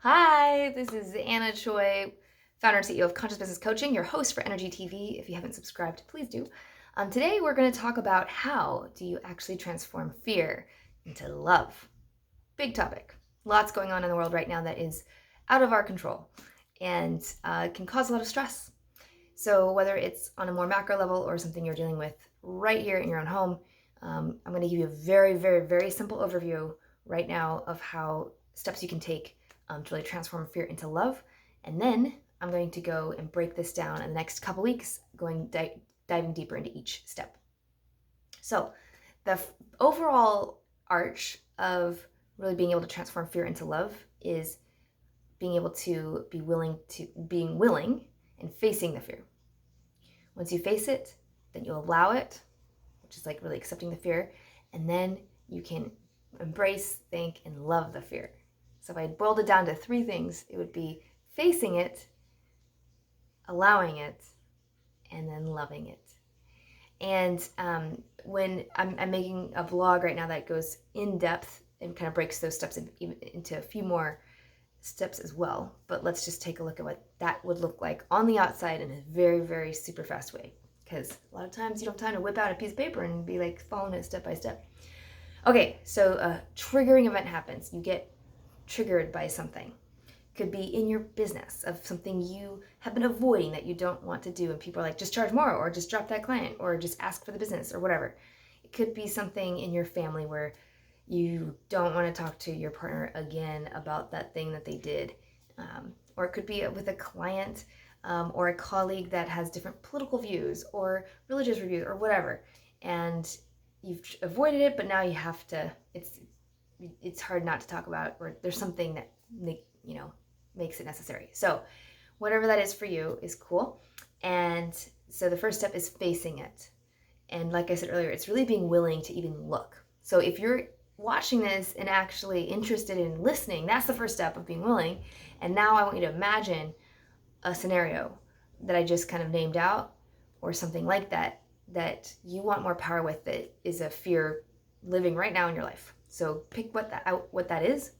Hi, this is Anna Choi, founder and CEO of Conscious Business Coaching, your host for Energy TV. If you haven't subscribed, please do. Today, we're going to talk about how do you actually transform fear into love. Big topic. Lots going on in the world right now that is out of our control and can cause a lot of stress. So whether it's on a more macro level or something you're dealing with right here in your own home, I'm going to give you a very, very, very simple overview right now of how steps you can take to really transform fear into love. And then I'm going to go and break this down in the next couple weeks, diving deeper into each step. So the overall arch of really being able to transform fear into love is being willing and facing the fear. Once you face it, then you allow it, which is like really accepting the fear, and then you can embrace, think, and love the fear. So if I boiled it down to three things, it would be facing it, allowing it, and then loving it. And when I'm making a vlog right now that goes in depth and kind of breaks those steps into a few more steps as well. But let's just take a look at what that would look like on the outside in a very, very super fast way. Because a lot of times you don't have time to whip out a piece of paper and be like following it step by step. Okay, so a triggering event happens. You get triggered by something. Could be in your business of something you have been avoiding that you don't want to do, and people are like, just charge more, or just drop that client, or just ask for the business, or whatever. It could be something in your family where you don't want to talk to your partner again about that thing that they did. Or it could be with a client or a colleague that has different political views or religious views or whatever. And you've avoided it, but now you have to, it's hard not to talk about, or there's something that, makes it necessary. So whatever that is for you is cool. And so the first step is facing it. And like I said earlier, it's really being willing to even look. So if you're watching this and actually interested in listening, that's the first step of being willing. And now I want you to imagine a scenario that I just kind of named out, or something like that, that you want more power with, that is a fear living right now in your life. So pick what that is,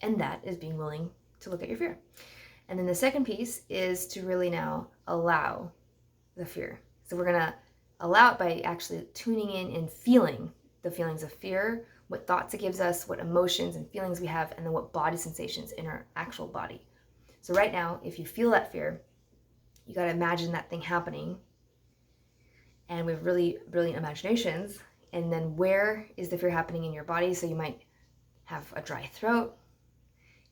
and that is being willing to look at your fear. And then the second piece is to really now allow the fear. So we're gonna allow it by actually tuning in and feeling the feelings of fear, what thoughts it gives us, what emotions and feelings we have, and then what body sensations in our actual body. So right now, if you feel that fear, you got to imagine that thing happening. And we have really brilliant imaginations. And then where is the fear happening in your body? So you might have a dry throat.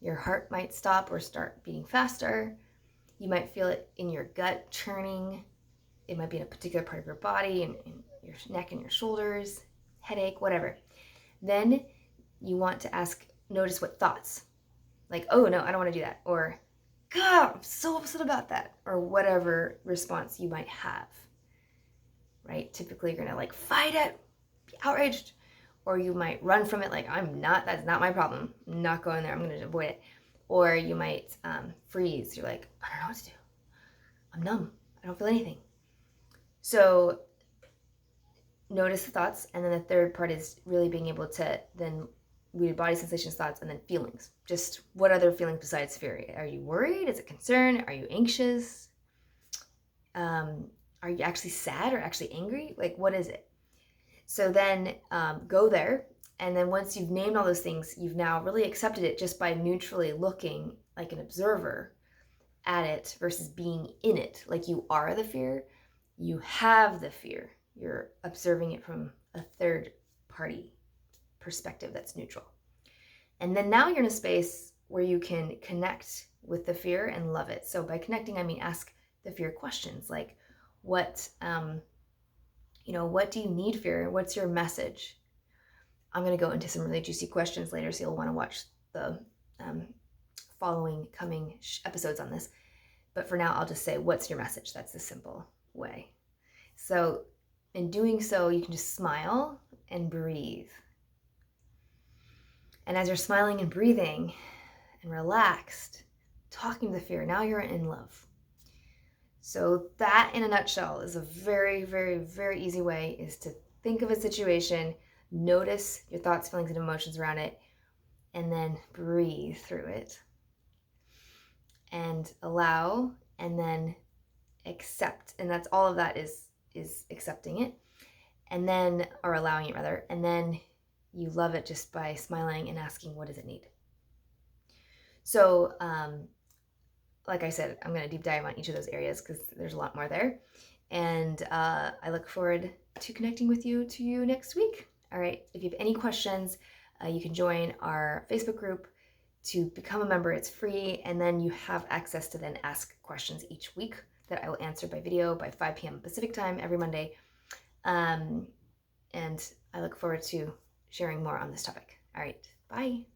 Your heart might stop or start beating faster. You might feel it in your gut churning. It might be in a particular part of your body, in your neck and your shoulders, headache, whatever. Then you want to notice what thoughts, like, oh no, I don't want to do that, or God, I'm so upset about that, or whatever response you might have, right? Typically you're gonna fight it, be outraged, or you might run from it like, that's not my problem, I'm not going there, I'm gonna avoid it. Or you might freeze, you're like, I don't know what to do, I'm numb, I don't feel anything. So notice the thoughts, and then the third part is really being able to then read body sensations, thoughts, and then feelings. Just what other feelings besides fear? Are you worried? Is it concern? Are you anxious? Are you actually sad or actually angry? What is it? So then go there, and then once you've named all those things, you've now really accepted it just by neutrally looking like an observer at it versus being in it. Like you are the fear, you have the fear. You're observing it from a third party perspective that's neutral. And then now you're in a space where you can connect with the fear and love it. So by connecting, I mean ask the fear questions like, what do you need, fear? What's your message? I'm going to go into some really juicy questions later, so you'll want to watch the coming episodes on this. But for now, I'll just say, what's your message? That's the simple way. So in doing so, you can just smile and breathe. And as you're smiling and breathing and relaxed, talking to the fear, now you're in love. So that, in a nutshell, is a very, very, very easy way, is to think of a situation, notice your thoughts, feelings, and emotions around it, and then breathe through it. And allow, and then accept. And that's all of that is accepting it. And then, or allowing it rather. And then you love it just by smiling and asking, what does it need? So, like I said, I'm going to deep dive on each of those areas because there's a lot more there. And I look forward to connecting with you next week. All right. If you have any questions, you can join our Facebook group to become a member. It's free. And then you have access to then ask questions each week that I will answer by video by 5 p.m. Pacific time every Monday. And I look forward to sharing more on this topic. All right. Bye.